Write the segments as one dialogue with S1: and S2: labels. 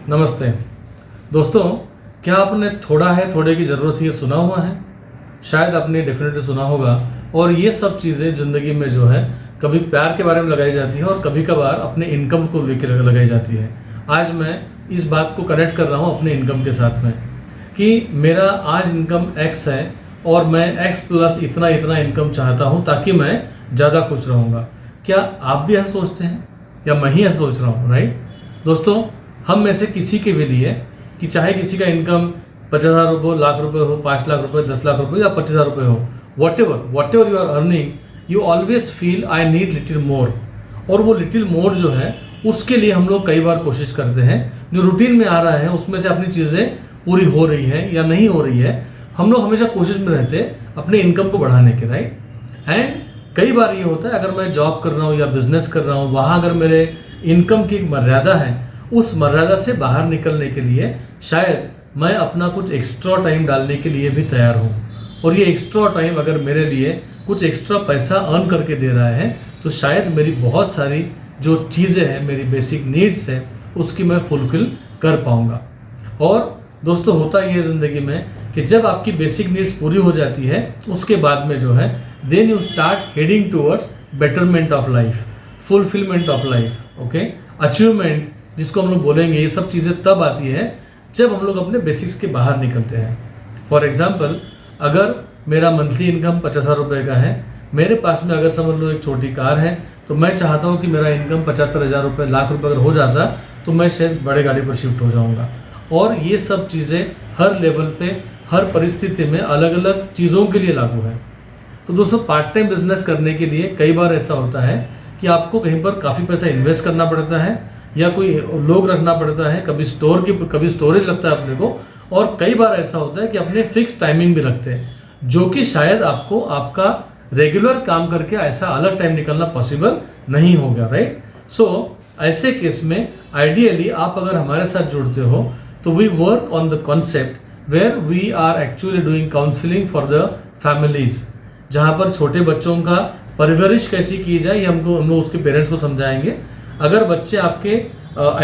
S1: नमस्ते दोस्तों, क्या आपने थोड़ा है थोड़े की ज़रूरत ही सुना हुआ है? शायद आपने डेफिनेटली सुना होगा। और ये सब चीज़ें ज़िंदगी में जो है कभी प्यार के बारे में लगाई जाती है और कभी कभार अपने इनकम को लेकर लगाई जाती है। आज मैं इस बात को कनेक्ट कर रहा हूँ अपने इनकम के साथ में कि मेरा आज इनकम एक्स है और मैं एक्स प्लस इतना इतना इनकम चाहता हूँ ताकि मैं ज़्यादा खुश रहूँगा। क्या आप भी ऐसा सोचते हैं या मैं ही ऐसा सोच रहा हूँ? राइट दोस्तों, हम में से किसी के भी लिए कि चाहे किसी का इनकम 50,000 रुपये हो, लाख रुपए हो, 5 लाख रुपए, 10 लाख रुपए या 25,000 रुपये हो, whatever you are earning, you always feel I need little more. और वो लिटिल मोर जो है उसके लिए हम लोग कई बार कोशिश करते हैं। जो रूटीन में आ रहा है उसमें से अपनी चीज़ें पूरी हो रही है या नहीं हो रही है, हम लोग हमेशा कोशिश में रहते हैं अपने इनकम को बढ़ाने के। राइट एंड कई बार ये होता है, अगर मैं जॉब कर रहा हूँ या बिजनेस कर रहा हूँ, वहाँ अगर मेरे इनकम की एक मर्यादा है, उस मर्यादा से बाहर निकलने के लिए शायद मैं अपना कुछ एक्स्ट्रा टाइम डालने के लिए भी तैयार हूँ। और ये एक्स्ट्रा टाइम अगर मेरे लिए कुछ एक्स्ट्रा पैसा अर्न करके दे रहा है तो शायद मेरी बहुत सारी जो चीज़ें हैं, मेरी बेसिक नीड्स है, उसकी मैं फुलफिल कर पाऊँगा। और दोस्तों, होता ये है ज़िंदगी में कि जब आपकी बेसिक नीड्स पूरी हो जाती है उसके बाद में जो है then you start heading towards betterment of life, fulfilment of life, okay, achievement जिसको हम लोग बोलेंगे। ये सब चीज़ें तब आती है जब हम लोग अपने बेसिक्स के बाहर निकलते हैं। फॉर एग्जाम्पल, अगर मेरा मंथली इनकम 50,000 रुपये का है, मेरे पास में अगर समझ लो एक छोटी कार है, तो मैं चाहता हूँ कि मेरा इनकम 75,000 रुपये, लाख रुपये अगर हो जाता तो मैं शायद बड़े गाड़ी पर शिफ्ट हो जाऊँगा। और ये सब चीज़ें हर लेवल पे, हर परिस्थिति में अलग अलग चीज़ों के लिए लागू है। तो दोस्तों, पार्ट टाइम बिजनेस करने के लिए कई बार ऐसा होता है कि आपको कहीं पर काफ़ी पैसा इन्वेस्ट करना पड़ता है या कोई लोग रखना पड़ता है, कभी स्टोरेज लगता है अपने को। और कई बार ऐसा होता है कि अपने फिक्स टाइमिंग भी रखते हैं, जो कि शायद आपको आपका रेगुलर काम करके ऐसा अलग टाइम निकलना पॉसिबल नहीं होगा। राइट सो ऐसे केस में आइडियली आप अगर हमारे साथ जुड़ते हो तो we work on the concept where we are actually doing counselling for the families, जहाँ पर छोटे बच्चों का परवरिश कैसी की जाए ये हम लोग उसके पेरेंट्स को समझाएंगे। अगर बच्चे आपके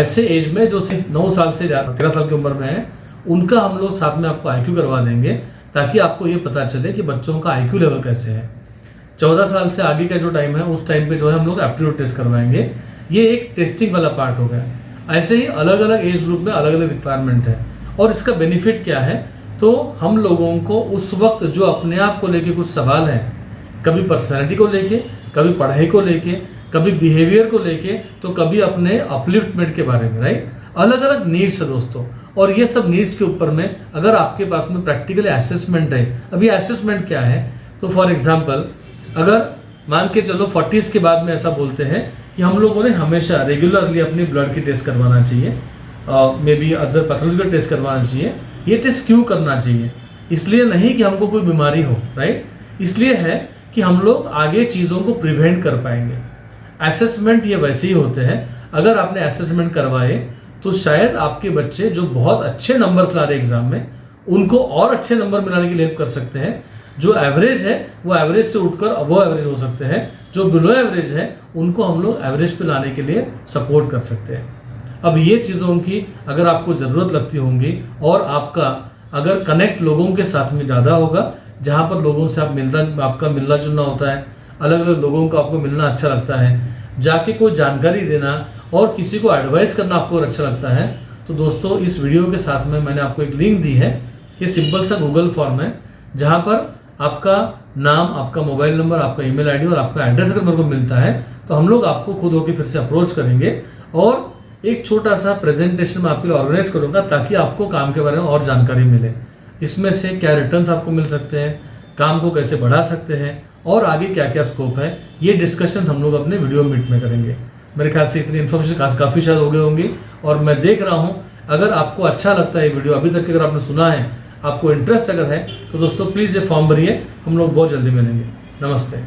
S1: ऐसे एज में जो 9 साल से 13 साल की उम्र में है, उनका हम लोग साथ में आपको आईक्यू करवा देंगे ताकि आपको ये पता चले कि बच्चों का आईक्यू लेवल कैसे है। 14 साल से आगे का जो टाइम है उस टाइम पे जो है हम लोग एप्टीट्यूड टेस्ट करवाएंगे। ये एक टेस्टिंग वाला पार्ट हो गया। ऐसे ही अलग अलग एज ग्रुप में अलग अलग रिक्वायरमेंट है। और इसका बेनिफिट क्या है, तो हम लोगों को उस वक्त जो अपने आप को लेके कुछ सवाल है, कभी पर्सनैलिटी को लेके, कभी पढ़ाई को लेके, कभी बिहेवियर को लेके, तो कभी अपने अपलिफ्टमेंट के बारे में, राइट, अलग अलग नीड्स है दोस्तों। और ये सब नीड्स के ऊपर में अगर आपके पास में प्रैक्टिकल असेसमेंट है, अभी असेसमेंट क्या है, तो फॉर एग्जांपल अगर मान के चलो 40s के बाद में ऐसा बोलते हैं कि हम लोगों ने हमेशा रेगुलरली अपनी ब्लड की टेस्ट करवाना चाहिए, maybe other pathological test करवाना चाहिए। ये टेस्ट क्यों करना चाहिए? इसलिए नहीं कि हमको कोई बीमारी हो, राइट, इसलिए है कि हम लोग आगे चीज़ों को प्रिवेंट कर पाएंगे। असेसमेंट ये वैसे ही होते हैं, अगर आपने असेसमेंट करवाए तो शायद आपके बच्चे जो बहुत अच्छे नंबर्स ला रहे एग्जाम में, उनको और अच्छे नंबर मिलाने के लिए हेल्प कर सकते हैं। जो एवरेज है वो एवरेज से उठकर अबव एवरेज हो सकते हैं, जो बिलो एवरेज है उनको हम लोग एवरेज पे लाने के लिए सपोर्ट कर सकते हैं। अब ये चीज़ों की अगर आपको ज़रूरत लगती होंगी और आपका अगर कनेक्ट लोगों के साथ में ज़्यादा होगा, जहाँ पर लोगों से आपका मिलना जुलना होता है, अलग अलग लोगों को आपको मिलना अच्छा लगता है, जाके कोई जानकारी देना और किसी को एडवाइस करना आपको अच्छा लगता है, तो दोस्तों इस वीडियो के साथ में मैंने आपको एक लिंक दी है। ये सिंपल सा गूगल फॉर्म है जहाँ पर आपका नाम, आपका मोबाइल नंबर, आपका ईमेल आईडी और आपका एड्रेस अगर मेरे को मिलता है तो हम लोग आपको खुद होकर फिर से अप्रोच करेंगे और एक छोटा सा प्रेजेंटेशन मैं आपके लिए ऑर्गेनाइज करूँगा ताकि आपको काम के बारे में और जानकारी मिले। इसमें से क्या रिटर्न्स आपको मिल सकते हैं, काम को कैसे बढ़ा सकते हैं और आगे क्या क्या स्कोप है, ये डिस्कशन हम लोग अपने वीडियो मीट में करेंगे। मेरे ख्याल से इतनी इन्फॉर्मेशन काफ़ी शायद हो गई होंगी और मैं देख रहा हूँ अगर आपको अच्छा लगता है ये वीडियो, अभी तक अगर आपने सुना है, आपको इंटरेस्ट अगर है, तो दोस्तों प्लीज़ ये फॉर्म भरिए। हम लोग बहुत जल्दी मिलेंगे। नमस्ते।